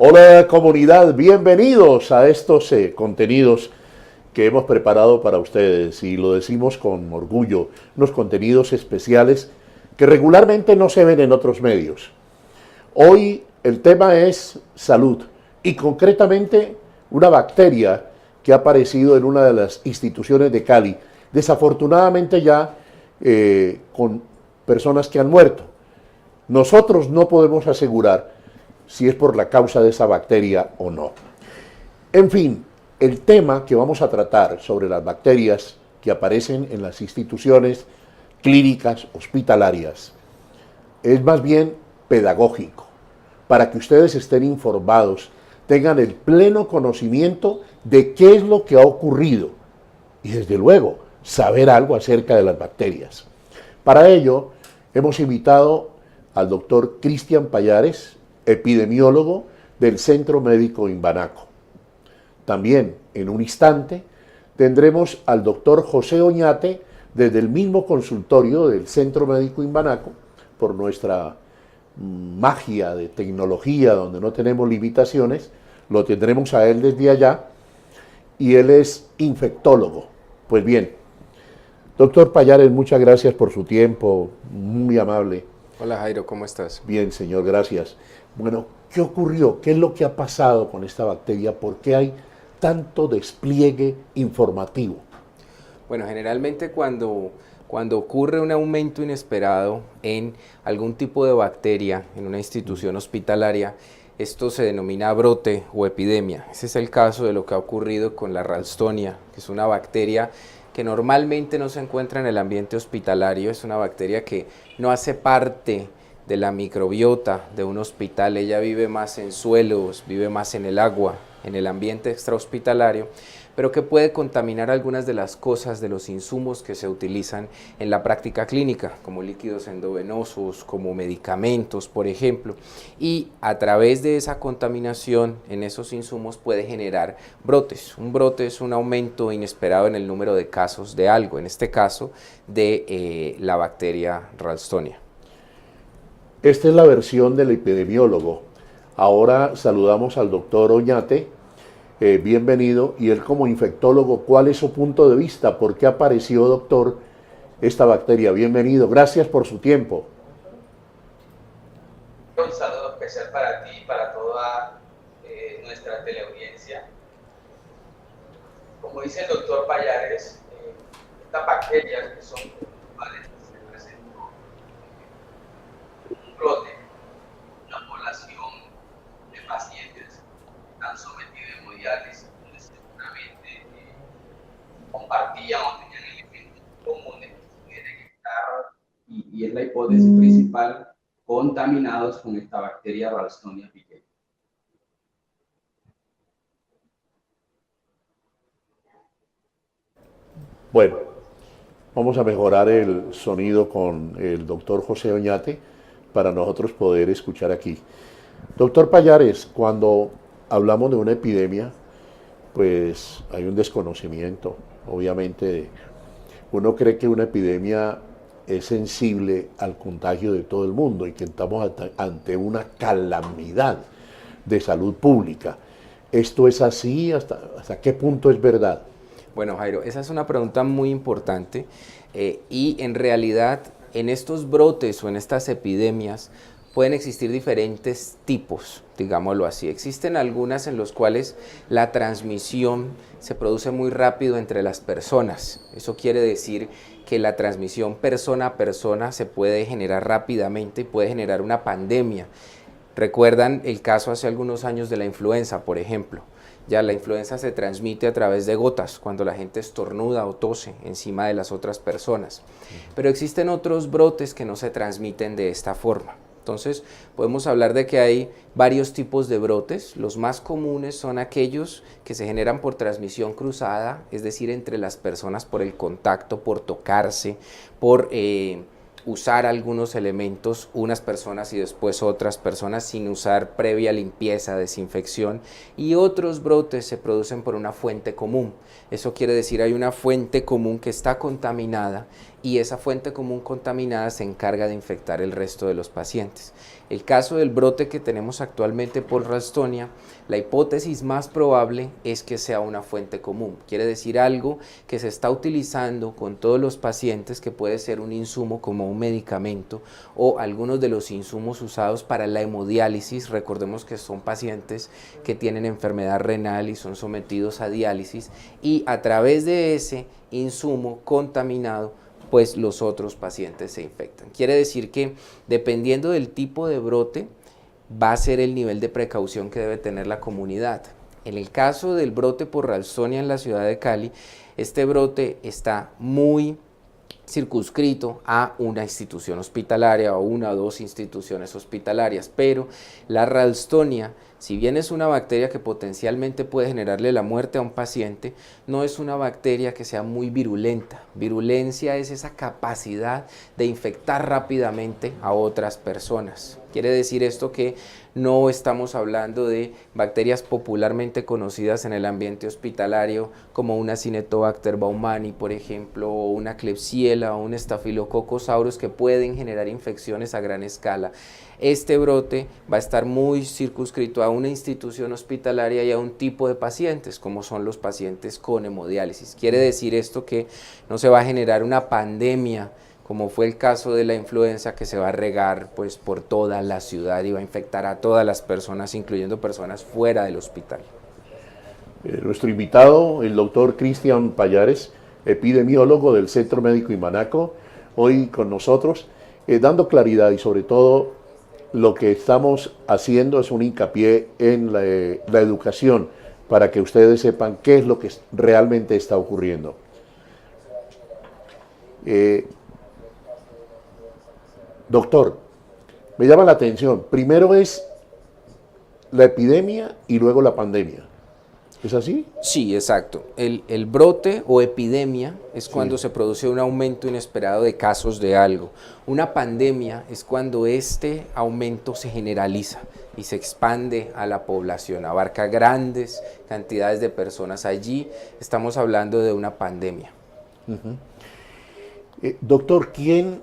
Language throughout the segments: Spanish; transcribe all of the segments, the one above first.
Hola comunidad, bienvenidos a estos contenidos que hemos preparado para ustedes y lo decimos con orgullo, unos contenidos especiales que regularmente no se ven en otros medios. Hoy el tema es salud y concretamente una bacteria que ha aparecido en una de las instituciones de Cali, desafortunadamente ya con personas que han muerto. Nosotros no podemos asegurar si es por la causa de esa bacteria o no. En fin, el tema que vamos a tratar sobre las bacterias que aparecen en las instituciones clínicas hospitalarias es más bien pedagógico, para que ustedes estén informados, tengan el pleno conocimiento de qué es lo que ha ocurrido y desde luego saber algo acerca de las bacterias. Para ello hemos invitado al doctor Cristian Payares, epidemiólogo del Centro Médico Imbanaco. También, en un instante, tendremos al doctor José Oñate desde el mismo consultorio del Centro Médico Imbanaco, por nuestra magia de tecnología donde no tenemos limitaciones, lo tendremos a él desde allá, y él es infectólogo. Pues bien, doctor Payares, muchas gracias por su tiempo, muy amable. Hola Jairo, ¿cómo estás? Bien, señor, gracias. Bueno, ¿qué ocurrió? ¿Qué es lo que ha pasado con esta bacteria? ¿Por qué hay tanto despliegue informativo? Bueno, generalmente cuando ocurre un aumento inesperado en algún tipo de bacteria en una institución hospitalaria, esto se denomina brote o epidemia. Ese es el caso de lo que ha ocurrido con la Ralstonia, que es una bacteria que normalmente no se encuentra en el ambiente hospitalario, es una bacteria que no hace parte de la microbiota de un hospital, ella vive más en suelos, vive más en el agua, en el ambiente extrahospitalario, pero que puede contaminar algunas de las cosas, de los insumos que se utilizan en la práctica clínica, como líquidos endovenosos, como medicamentos, por ejemplo, y a través de esa contaminación en esos insumos puede generar brotes. Un brote es un aumento inesperado en el número de casos de algo, en este caso de la bacteria Ralstonia. Esta es la versión del epidemiólogo. Ahora saludamos al doctor Oñate, bienvenido, y él como infectólogo, ¿cuál es su punto de vista? ¿Por qué apareció, doctor, esta bacteria? Bienvenido, gracias por su tiempo. Un saludo especial para ti y para toda nuestra teleaudiencia. Como dice el doctor Payares, estas bacterias que son culturales se presentó un brote, una población de pacientes que están sometidos a hemodiálisis, donde seguramente compartían o tenían elementos comunes que pudieran estar, y es la hipótesis principal, contaminados con esta bacteria Ralstonia piquet. Bueno, vamos a mejorar el sonido con el doctor José Oñate para nosotros poder escuchar aquí. Doctor Payares, cuando hablamos de una epidemia, pues hay un desconocimiento, obviamente. Uno cree que una epidemia es sensible al contagio de todo el mundo y que estamos ante una calamidad de salud pública. ¿Esto es así? ¿Hasta qué punto es verdad? Bueno, Jairo, esa es una pregunta muy importante y en realidad en estos brotes o en estas epidemias pueden existir diferentes tipos, digámoslo así. Existen algunas en las cuales la transmisión se produce muy rápido entre las personas. Eso quiere decir que la transmisión persona a persona se puede generar rápidamente y puede generar una pandemia. Recuerdan el caso hace algunos años de la influenza, por ejemplo. Ya la influenza se transmite a través de gotas, cuando la gente estornuda o tose encima de las otras personas. Pero existen otros brotes que no se transmiten de esta forma. Entonces, podemos hablar de que hay varios tipos de brotes. Los más comunes son aquellos que se generan por transmisión cruzada, es decir, entre las personas por el contacto, por tocarse, por usar algunos elementos, unas personas y después otras personas sin usar previa limpieza, desinfección, y otros brotes se producen por una fuente común. Eso quiere decir hay una fuente común que está contaminada y esa fuente común contaminada se encarga de infectar el resto de los pacientes. El caso del brote que tenemos actualmente por Ralstonia, la hipótesis más probable es que sea una fuente común. Quiere decir algo que se está utilizando con todos los pacientes, que puede ser un insumo como un medicamento o algunos de los insumos usados para la hemodiálisis. Recordemos que son pacientes que tienen enfermedad renal y son sometidos a diálisis, y a través de ese insumo contaminado, pues los otros pacientes se infectan. Quiere decir que dependiendo del tipo de brote, va a ser el nivel de precaución que debe tener la comunidad. En el caso del brote por Ralstonia en la ciudad de Cali, este brote está muy circunscrito a una institución hospitalaria o una o dos instituciones hospitalarias, pero la Ralstonia, si bien es una bacteria que potencialmente puede generarle la muerte a un paciente, no es una bacteria que sea muy virulenta. Virulencia es esa capacidad de infectar rápidamente a otras personas. Quiere decir esto que no estamos hablando de bacterias popularmente conocidas en el ambiente hospitalario como una Cinetobacter baumannii, por ejemplo, o una Klebsiella o un Staphylococcus aureus, que pueden generar infecciones a gran escala. Este brote va a estar muy circunscrito a una institución hospitalaria y a un tipo de pacientes, como son los pacientes con hemodiálisis. Quiere decir esto que no se va a generar una pandemia, como fue el caso de la influenza, que se va a regar pues por toda la ciudad y va a infectar a todas las personas, incluyendo personas fuera del hospital. Nuestro invitado, el doctor Cristian Pallares, epidemiólogo del Centro Médico Imanaco, hoy con nosotros, dando claridad, y sobre todo lo que estamos haciendo es un hincapié en la educación, para que ustedes sepan qué es lo que realmente está ocurriendo. Doctor, me llama la atención, primero es la epidemia y luego la pandemia. ¿Es así? Sí, exacto. El brote o epidemia es cuando se produce un aumento inesperado de casos de algo. Una pandemia es cuando este aumento se generaliza y se expande a la población, abarca grandes cantidades de personas. Allí estamos hablando de una pandemia. Doctor, ¿quién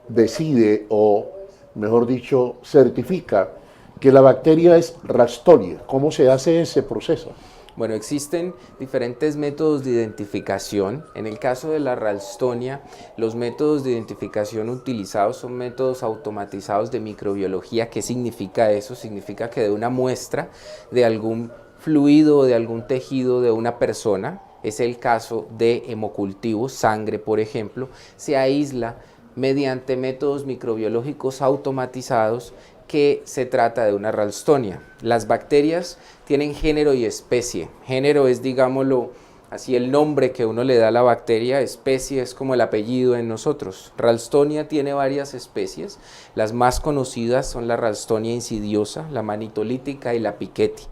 decide, o mejor dicho, certifica que la bacteria es Ralstonia? ¿Cómo se hace ese proceso? Bueno, existen diferentes métodos de identificación. En el caso de la Ralstonia, los métodos de identificación utilizados son métodos automatizados de microbiología. ¿Qué significa eso? Significa que de una muestra de algún fluido o de algún tejido de una persona, es el caso de hemocultivos, sangre por ejemplo, se aísla mediante métodos microbiológicos automatizados que se trata de una Ralstonia. Las bacterias tienen género y especie. Género es, digámoslo así, el nombre que uno le da a la bacteria. Especie es como el apellido en nosotros. Ralstonia tiene varias especies. Las más conocidas son la Ralstonia insidiosa, la manitolítica y la Piketty.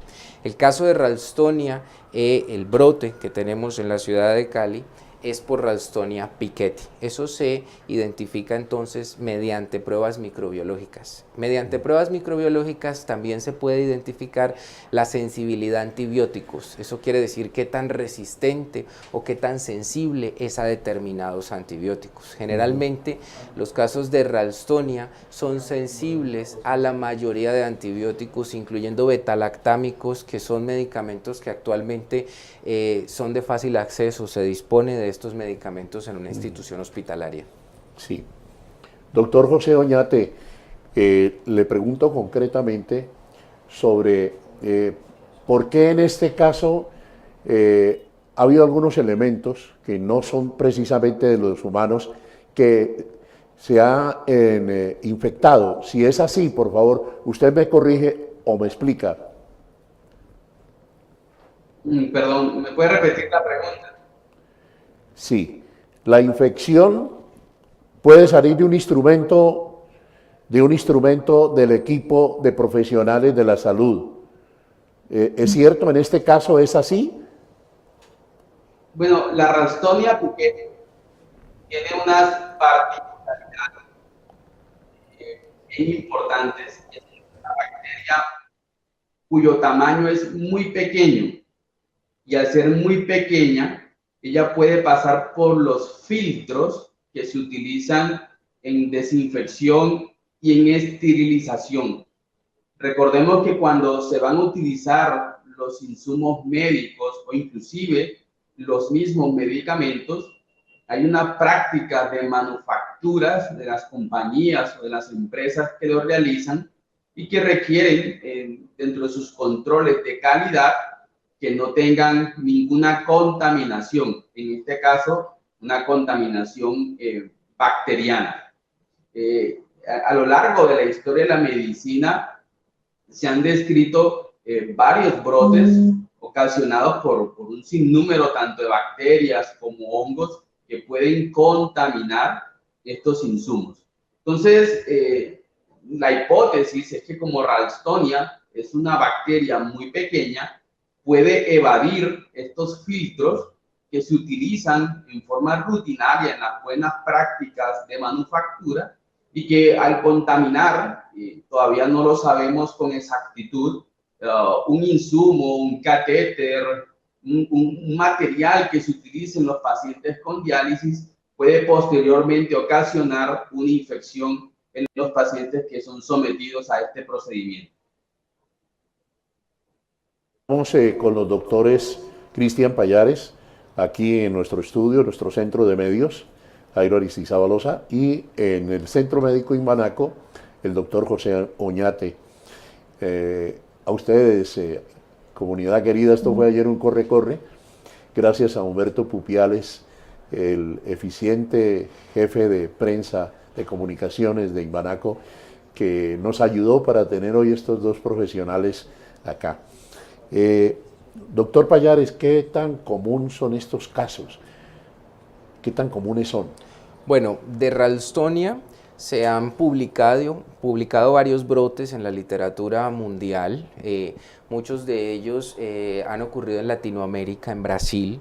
El caso de Ralstonia, el brote que tenemos en la ciudad de Cali, es por Ralstonia Piketty. Eso se identifica entonces mediante pruebas microbiológicas. Mediante pruebas microbiológicas también se puede identificar la sensibilidad a antibióticos. Eso quiere decir qué tan resistente o qué tan sensible es a determinados antibióticos. Generalmente los casos de Ralstonia son sensibles a la mayoría de antibióticos, incluyendo betalactámicos, que son medicamentos que actualmente son de fácil acceso. Se dispone de estos medicamentos en una institución hospitalaria. Sí. Doctor José Oñate, le pregunto concretamente sobre por qué en este caso ha habido algunos elementos que no son precisamente de los humanos que se han infectado. Si es así, por favor, usted me corrige o me explica. Perdón, ¿me puede repetir la pregunta? Sí, la infección puede salir de un instrumento del equipo de profesionales de la salud. ¿Es cierto? ¿En este caso es así? Bueno, la Ralstonia Piketty tiene unas particularidades importantes. Es una bacteria cuyo tamaño es muy pequeño, y al ser muy pequeña, ella puede pasar por los filtros que se utilizan en desinfección y en esterilización. Recordemos que cuando se van a utilizar los insumos médicos o inclusive los mismos medicamentos, hay una práctica de manufacturas de las compañías o de las empresas que lo realizan y que requieren dentro de sus controles de calidad que no tengan ninguna contaminación, en este caso una contaminación bacteriana. A lo largo de la historia de la medicina se han descrito varios brotes ocasionados por un sinnúmero tanto de bacterias como hongos que pueden contaminar estos insumos. Entonces, la hipótesis es que como Ralstonia es una bacteria muy pequeña, puede evadir estos filtros que se utilizan en forma rutinaria en las buenas prácticas de manufactura y que al contaminar, todavía no lo sabemos con exactitud, un insumo, un catéter, un material que se utilice en los pacientes con diálisis puede posteriormente ocasionar una infección en los pacientes que son sometidos a este procedimiento. Estamos con los doctores Cristian Payares, aquí en nuestro estudio, nuestro centro de medios, Jairo Aristizábal, y en el Centro Médico Imbanaco, el doctor José Oñate. A ustedes, comunidad querida, esto fue ayer un corre-corre, gracias a Humberto Pupiales, el eficiente jefe de prensa de comunicaciones de Imbanaco, que nos ayudó para tener hoy estos dos profesionales acá. Doctor Payares, ¿qué tan común son estos casos? ¿Qué tan comunes son? Bueno, de Ralstonia se han publicado varios brotes en la literatura mundial. Muchos de ellos han ocurrido en Latinoamérica, en Brasil.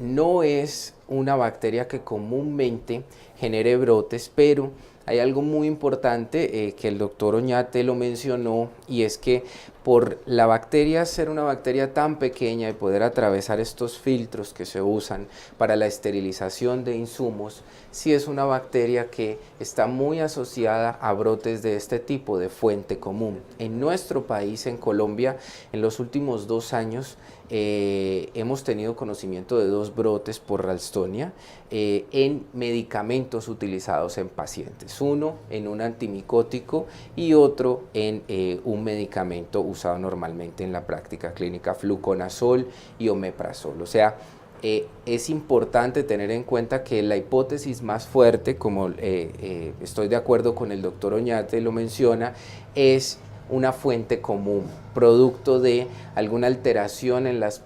No es una bacteria que comúnmente genere brotes, pero hay algo muy importante que el doctor Oñate lo mencionó, y es que por la bacteria ser una bacteria tan pequeña y poder atravesar estos filtros que se usan para la esterilización de insumos, sí es una bacteria que está muy asociada a brotes de este tipo de fuente común. En nuestro país, en Colombia, en los últimos 2 años hemos tenido conocimiento de 2 brotes por Ralstonia en medicamentos utilizados en pacientes. Uno en un antimicótico y otro en un medicamento usado normalmente en la práctica clínica, fluconazol y omeprazol. O sea, es importante tener en cuenta que la hipótesis más fuerte, como estoy de acuerdo con el doctor Oñate, lo menciona, es una fuente común, producto de alguna alteración en las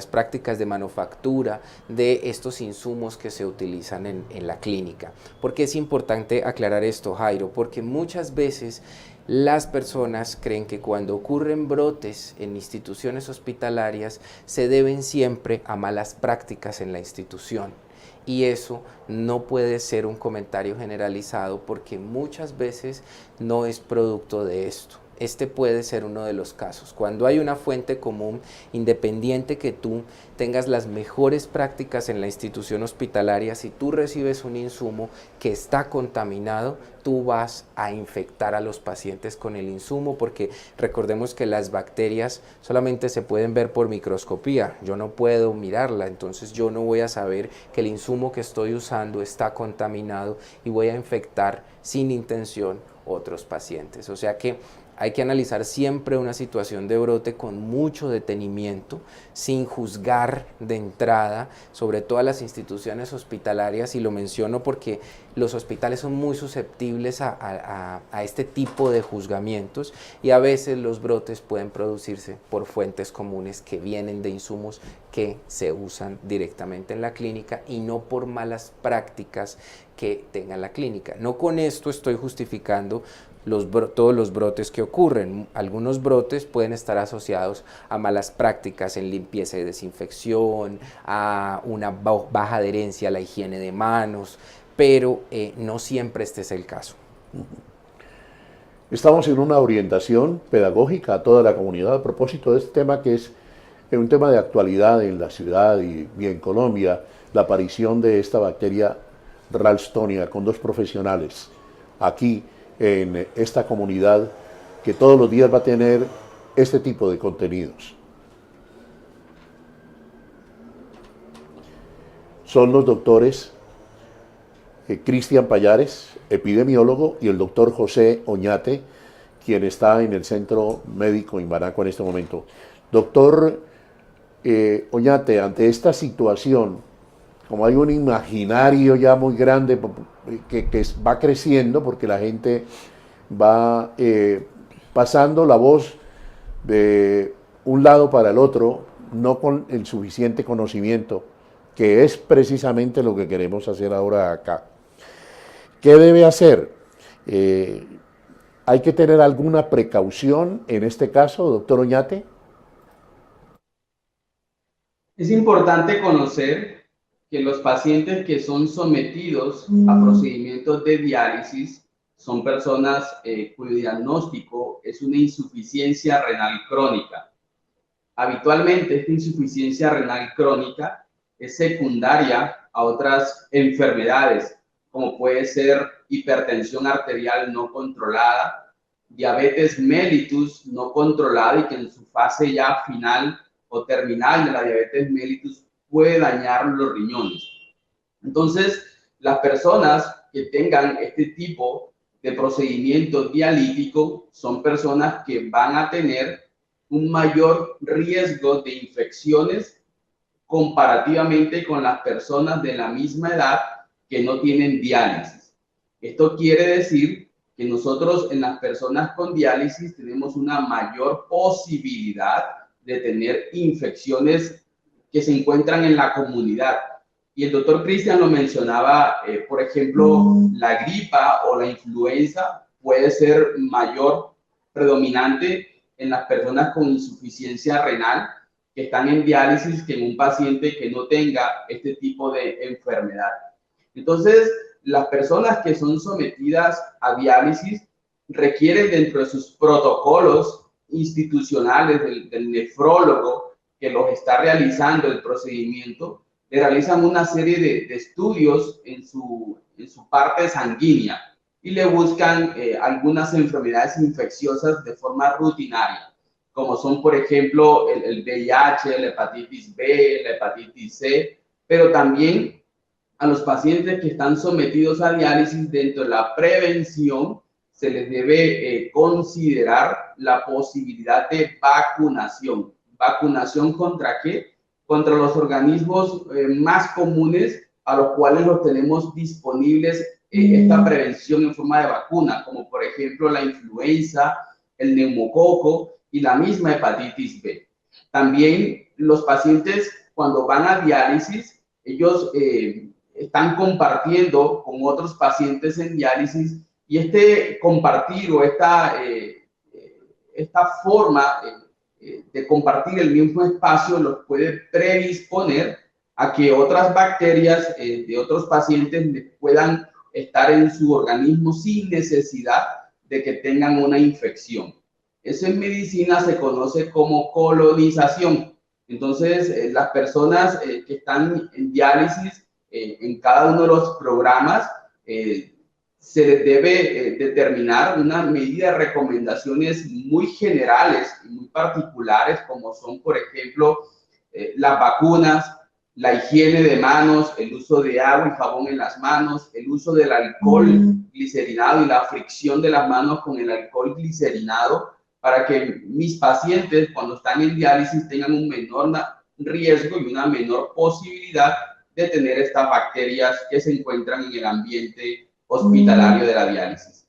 prácticas de manufactura de estos insumos que se utilizan en la clínica. ¿Por qué es importante aclarar esto, Jairo? Porque muchas veces las personas creen que cuando ocurren brotes en instituciones hospitalarias se deben siempre a malas prácticas en la institución. Y eso no puede ser un comentario generalizado, porque muchas veces no es producto de esto. Este puede ser uno de los casos. Cuando hay una fuente común, independiente que tú tengas las mejores prácticas en la institución hospitalaria, si tú recibes un insumo que está contaminado, tú vas a infectar a los pacientes con el insumo, porque recordemos que las bacterias solamente se pueden ver por microscopía. Yo no puedo mirarla, entonces yo no voy a saber que el insumo que estoy usando está contaminado y voy a infectar sin intención otros pacientes. O sea que hay que analizar siempre una situación de brote con mucho detenimiento, sin juzgar de entrada, sobre todo a las instituciones hospitalarias, y lo menciono porque los hospitales son muy susceptibles a este tipo de juzgamientos, y a veces los brotes pueden producirse por fuentes comunes que vienen de insumos que se usan directamente en la clínica y no por malas prácticas que tenga la clínica. No con esto estoy justificando todos los brotes que ocurren. Algunos brotes pueden estar asociados a malas prácticas en limpieza y desinfección, a una baja adherencia a la higiene de manos, pero no siempre este es el caso. Estamos en una orientación pedagógica a toda la comunidad a propósito de este tema, que es un tema de actualidad en la ciudad y en Colombia, la aparición de esta bacteria Ralstonia, con 2 profesionales aquí en esta comunidad que todos los días va a tener este tipo de contenidos. Son los doctores Cristian Pallares, epidemiólogo, y el doctor José Oñate, quien está en el Centro Médico Imbanaco en este momento. Doctor Oñate, ante esta situación, como hay un imaginario ya muy grande que va creciendo porque la gente va pasando la voz de un lado para el otro, no con el suficiente conocimiento, que es precisamente lo que queremos hacer ahora acá. ¿Qué debe hacer? ¿Hay que tener alguna precaución en este caso, doctor Oñate? Es importante conocer que los pacientes que son sometidos a procedimientos de diálisis son personas cuyo diagnóstico es una insuficiencia renal crónica. Habitualmente esta insuficiencia renal crónica es secundaria a otras enfermedades, como puede ser hipertensión arterial no controlada, diabetes mellitus no controlada y que en su fase ya final o terminal de la diabetes mellitus puede dañar los riñones. Entonces, las personas que tengan este tipo de procedimiento dialítico son personas que van a tener un mayor riesgo de infecciones comparativamente con las personas de la misma edad que no tienen diálisis. Esto quiere decir que nosotros en las personas con diálisis tenemos una mayor posibilidad de tener infecciones que se encuentran en la comunidad. Y el doctor Cristian lo mencionaba, por ejemplo, la gripa o la influenza puede ser mayor, predominante en las personas con insuficiencia renal que están en diálisis que en un paciente que no tenga este tipo de enfermedad. Entonces, las personas que son sometidas a diálisis requieren dentro de sus protocolos institucionales del nefrólogo que los está realizando el procedimiento, le realizan una serie de estudios en su parte sanguínea y le buscan algunas enfermedades infecciosas de forma rutinaria, como son, por ejemplo, el VIH, la hepatitis B, la hepatitis C, pero también a los pacientes que están sometidos a diálisis dentro de la prevención se les debe considerar la posibilidad de vacunación. ¿Vacunación contra qué? Contra los organismos más comunes a los cuales los tenemos disponibles esta prevención en forma de vacuna, como por ejemplo la influenza, el neumococo y la misma hepatitis B. También los pacientes cuando van a diálisis, ellos están compartiendo con otros pacientes en diálisis y este compartir o esta forma de compartir el mismo espacio los puede predisponer a que otras bacterias de otros pacientes puedan estar en su organismo sin necesidad de que tengan una infección. Eso en medicina se conoce como colonización. Entonces, las personas que están en diálisis en cada uno de los programas se les debe determinar una medida de recomendaciones muy generales y muy particulares, como son, por ejemplo, las vacunas, la higiene de manos, el uso de agua y jabón en las manos, el uso del alcohol glicerinado y la fricción de las manos con el alcohol glicerinado, para que mis pacientes, cuando están en diálisis, tengan un menor riesgo y una menor posibilidad de tener estas bacterias que se encuentran en el ambiente hospitalario de la diálisis.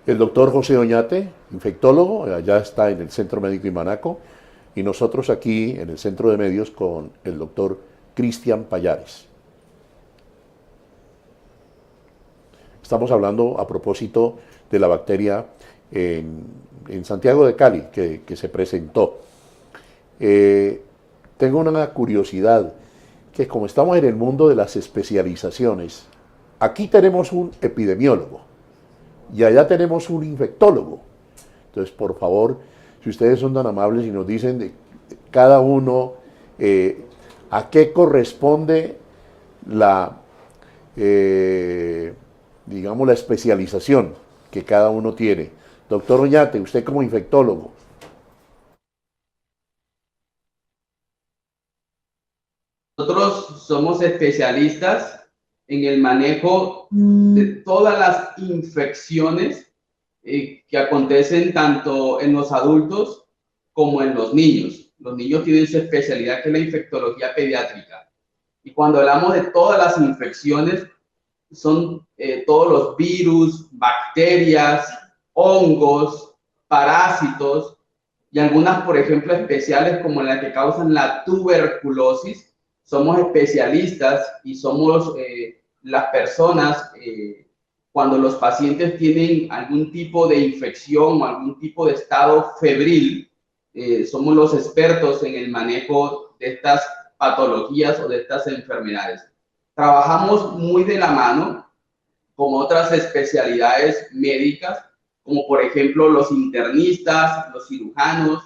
El doctor José Oñate, infectólogo, allá está en el Centro Médico Imbanaco, y nosotros aquí en el Centro de Medios con el doctor Cristian Pallares. Estamos hablando a propósito de la bacteria en Santiago de Cali que se presentó. Tengo una curiosidad, que como estamos en el mundo de las especializaciones, aquí tenemos un epidemiólogo y allá tenemos un infectólogo. Entonces, por favor, si ustedes son tan amables y nos dicen de cada uno a qué corresponde digamos, la especialización que cada uno tiene. Doctor Oñate, usted como infectólogo. Nosotros somos especialistas en el manejo de todas las infecciones que acontecen tanto en los adultos como en los niños. Los niños tienen su especialidad, que es la infectología pediátrica. Y cuando hablamos de todas las infecciones, son todos los virus, bacterias, hongos, parásitos y algunas, por ejemplo, especiales como las que causan la tuberculosis. Somos especialistas y somos las personas, cuando los pacientes tienen algún tipo de infección o algún tipo de estado febril, somos los expertos en el manejo de estas patologías o de estas enfermedades. Trabajamos muy de la mano con otras especialidades médicas, como por ejemplo los internistas, los cirujanos,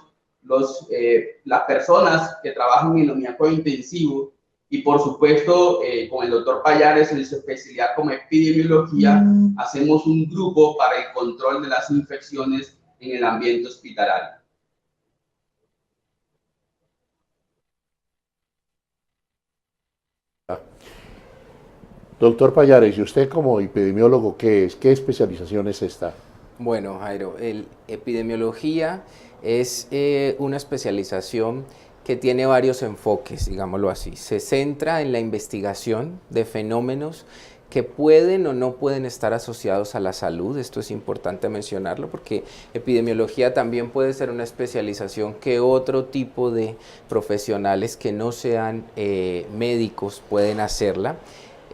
las personas que trabajan en el cuidado intensivo, y por supuesto con el doctor Payares en su especialidad como epidemiología, hacemos un grupo para el control de las infecciones en el ambiente hospitalario. Doctor Payares, ¿y usted como epidemiólogo qué es? ¿Qué especialización es esta? Bueno, Jairo, epidemiología es una especialización que tiene varios enfoques, digámoslo así. Se centra en la investigación de fenómenos que pueden o no pueden estar asociados a la salud. Esto es importante mencionarlo porque epidemiología también puede ser una especialización que otro tipo de profesionales que no sean médicos pueden hacerla.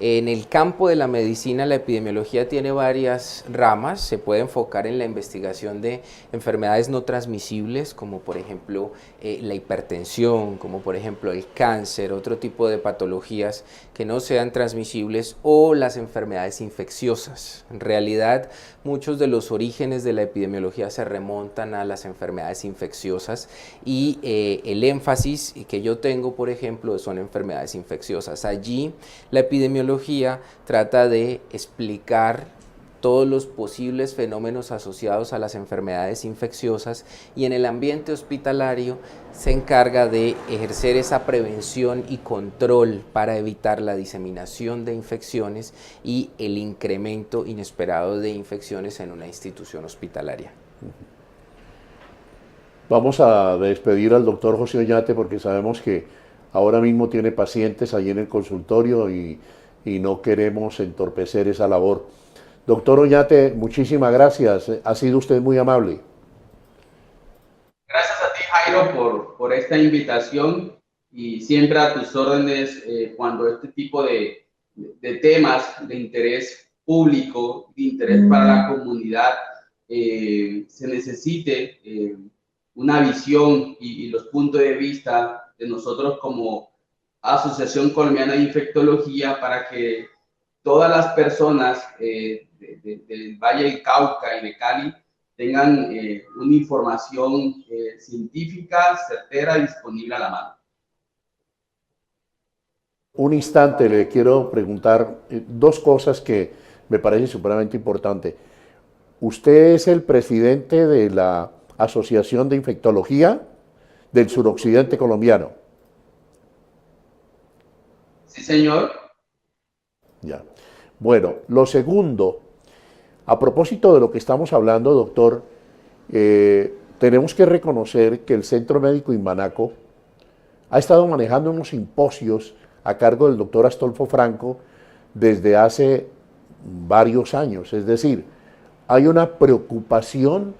En el campo de la medicina, la epidemiología tiene varias ramas. Se puede enfocar en la investigación de enfermedades no transmisibles, como por ejemplo la hipertensión, como por ejemplo el cáncer, otro tipo de patologías que no sean transmisibles, o las enfermedades infecciosas. En realidad, muchos de los orígenes de la epidemiología se remontan a las enfermedades infecciosas y el énfasis que yo tengo, por ejemplo, son enfermedades infecciosas. Allí la epidemiología trata de explicar todos los posibles fenómenos asociados a las enfermedades infecciosas, y en el ambiente hospitalario se encarga de ejercer esa prevención y control para evitar la diseminación de infecciones y el incremento inesperado de infecciones en una institución hospitalaria. Vamos a despedir al doctor José Oñate porque sabemos que ahora mismo tiene pacientes allí en el consultorio y no queremos entorpecer esa labor. Doctor Oñate, muchísimas gracias. Ha sido usted muy amable. Gracias a ti, Jairo, por esta invitación, y siempre a tus órdenes cuando este tipo de temas de interés público, de interés para la comunidad, se necesite una visión y los puntos de vista de nosotros como Asociación Colombiana de Infectología, para que todas las personas del Valle del Cauca y de Cali tengan una información científica, certera y disponible a la mano. Un instante, le quiero preguntar dos cosas que me parecen supremamente importantes. Usted es el presidente de la Asociación de Infectología del Suroccidente Colombiano. Sí, señor. Ya. Bueno, lo segundo, a propósito de lo que estamos hablando, doctor, tenemos que reconocer que el Centro Médico Inmanaco ha estado manejando unos simposios a cargo del doctor Astolfo Franco desde hace varios años. Es decir, hay una preocupación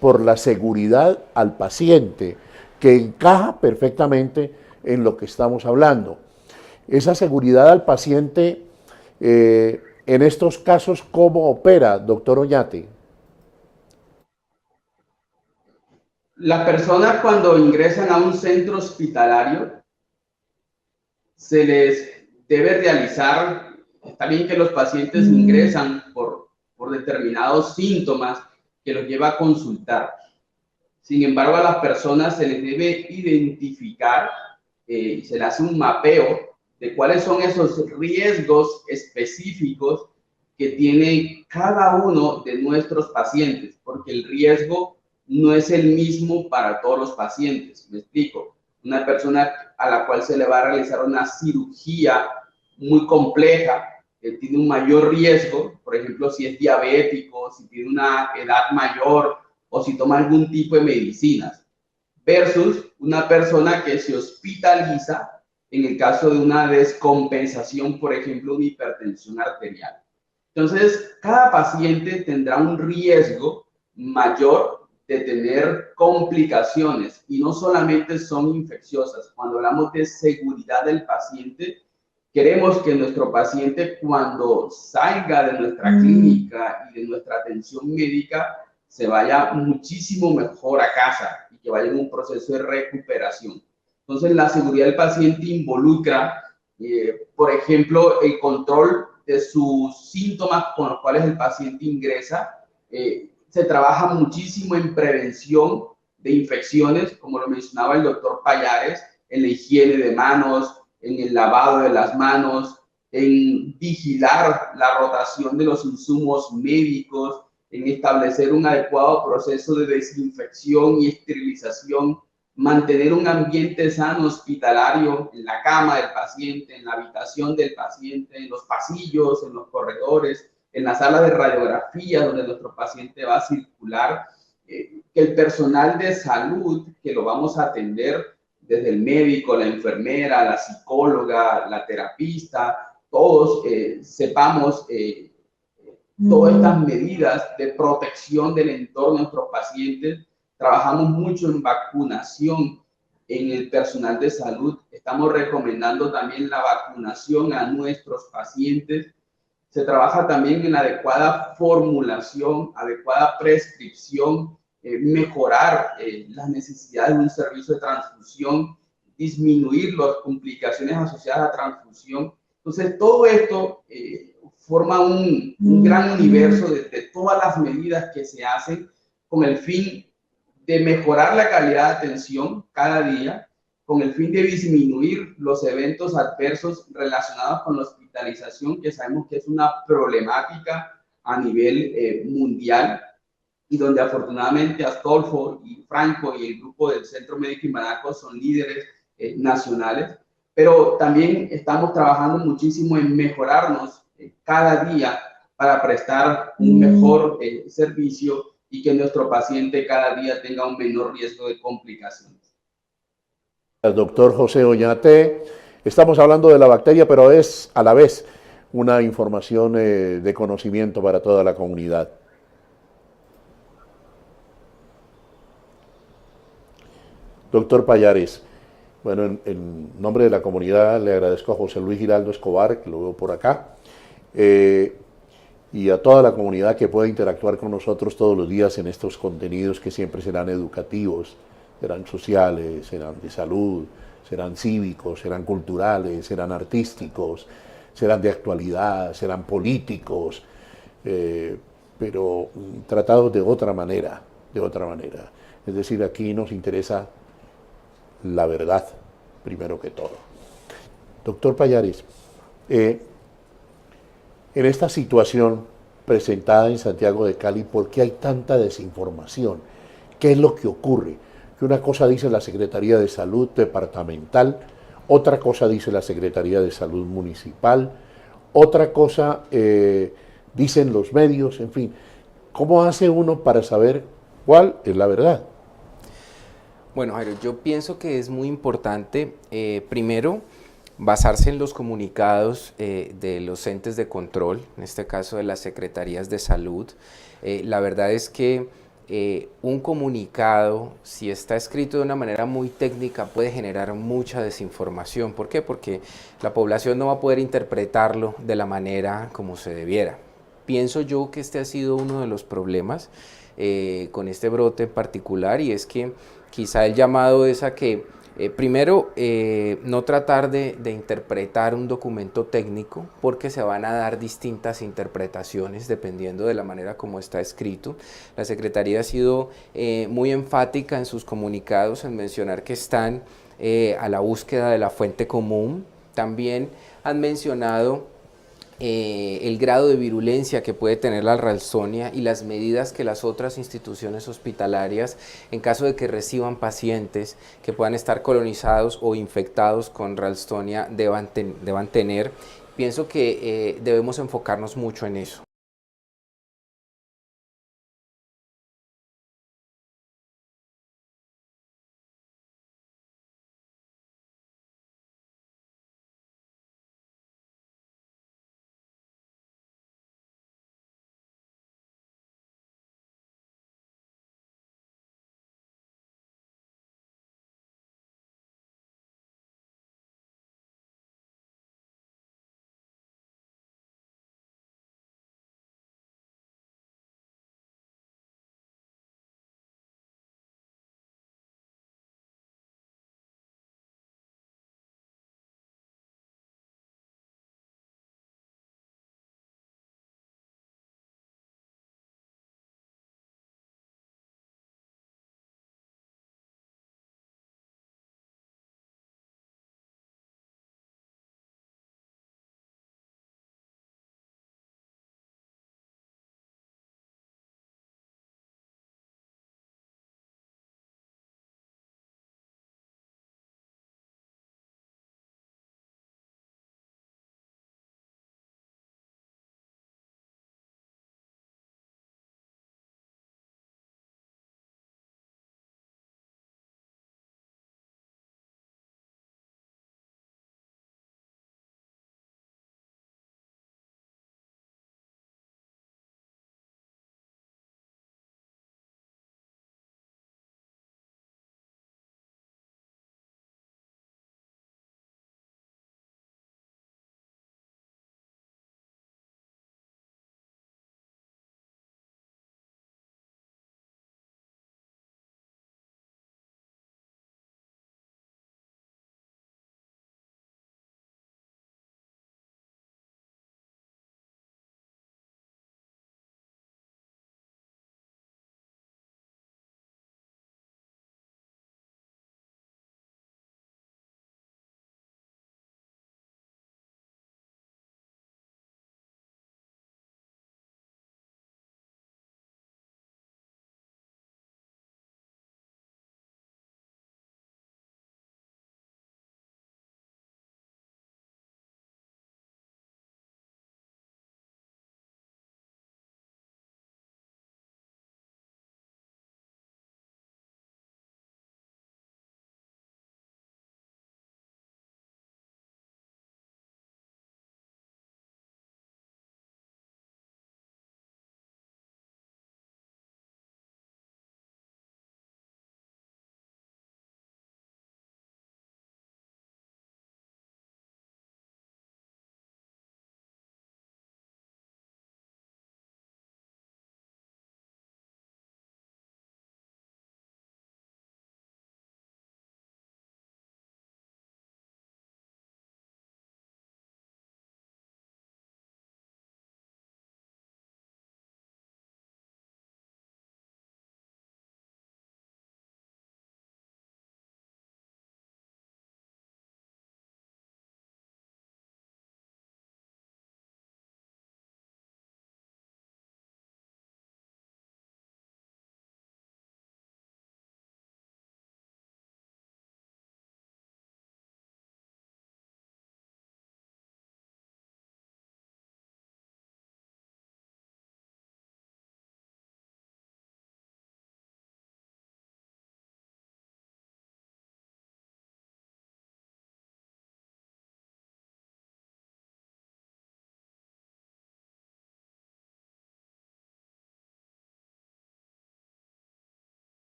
por la seguridad al paciente que encaja perfectamente en lo que estamos hablando. Esa seguridad al paciente, en estos casos, ¿cómo opera, doctor Oñate? Las personas cuando ingresan a un centro hospitalario se les debe realizar, está bien que los pacientes ingresan por determinados síntomas que los lleva a consultar. Sin embargo, a las personas se les debe identificar y se les hace un mapeo de cuáles son esos riesgos específicos que tiene cada uno de nuestros pacientes, porque el riesgo no es el mismo para todos los pacientes. Me explico. Una persona a la cual se le va a realizar una cirugía muy compleja, tiene un mayor riesgo, por ejemplo, si es diabético, si tiene una edad mayor o si toma algún tipo de medicinas, versus una persona que se hospitaliza en el caso de una descompensación, por ejemplo, una hipertensión arterial. Entonces, cada paciente tendrá un riesgo mayor de tener complicaciones y no solamente son infecciosas. Cuando hablamos de seguridad del paciente, queremos que nuestro paciente cuando salga de nuestra clínica y de nuestra atención médica se vaya muchísimo mejor a casa y que vaya en un proceso de recuperación. Entonces, la seguridad del paciente involucra, por ejemplo, el control de sus síntomas con los cuales el paciente ingresa. Se trabaja muchísimo en prevención de infecciones, como lo mencionaba el doctor Pallares, en la higiene de manos, en el lavado de las manos, en vigilar la rotación de los insumos médicos, en establecer un adecuado proceso de desinfección y esterilización, mantener un ambiente sano hospitalario en la cama del paciente, en la habitación del paciente, en los pasillos, en los corredores, en la sala de radiografía donde nuestro paciente va a circular, que el personal de salud que lo vamos a atender, desde el médico, la enfermera, la psicóloga, la terapista, todos sepamos todas estas medidas de protección del entorno de nuestros pacientes. Trabajamos mucho en vacunación en el personal de salud. Estamos recomendando también la vacunación a nuestros pacientes. Se trabaja también en adecuada formulación, adecuada prescripción, mejorar las necesidades de un servicio de transfusión, disminuir las complicaciones asociadas a transfusión. Entonces, todo esto forma un gran universo de todas las medidas que se hacen con el fin de mejorar la calidad de atención cada día, con el fin de disminuir los eventos adversos relacionados con la hospitalización, que sabemos que es una problemática a nivel mundial, y donde afortunadamente Astolfo y Franco y el grupo del Centro Médico Imbanaco son líderes nacionales, pero también estamos trabajando muchísimo en mejorarnos cada día para prestar un mejor servicio y que nuestro paciente cada día tenga un menor riesgo de complicaciones. El doctor José Oñate, estamos hablando de la bacteria, pero es a la vez una información de conocimiento para toda la comunidad. Doctor Pallares, bueno, en nombre de la comunidad le agradezco a José Luis Giraldo Escobar, que lo veo por acá, y a toda la comunidad que pueda interactuar con nosotros todos los días en estos contenidos que siempre serán educativos, serán sociales, serán de salud, serán cívicos, serán culturales, serán artísticos, serán de actualidad, serán políticos, pero tratados de otra manera, de otra manera. Es decir, aquí nos interesa la verdad, primero que todo. Doctor Pallares, en esta situación presentada en Santiago de Cali, ¿por qué hay tanta desinformación? ¿Qué es lo que ocurre? Que una cosa dice la Secretaría de Salud departamental, otra cosa dice la Secretaría de Salud municipal, otra cosa dicen los medios, en fin. ¿Cómo hace uno para saber cuál es la verdad? Bueno, Jairo, yo pienso que es muy importante, primero, basarse en los comunicados de los entes de control, en este caso de las secretarías de salud. La verdad es que un comunicado, si está escrito de una manera muy técnica, puede generar mucha desinformación. ¿Por qué? Porque la población no va a poder interpretarlo de la manera como se debiera. Pienso yo que este ha sido uno de los problemas con este brote en particular, y es que quizá el llamado es a que primero, no tratar de interpretar un documento técnico, porque se van a dar distintas interpretaciones dependiendo de la manera como está escrito. La Secretaría ha sido muy enfática en sus comunicados en mencionar que están a la búsqueda de la fuente común. También han mencionado el grado de virulencia que puede tener la Ralstonia y las medidas que las otras instituciones hospitalarias, en caso de que reciban pacientes que puedan estar colonizados o infectados con Ralstonia, deban tener. Pienso que debemos enfocarnos mucho en eso.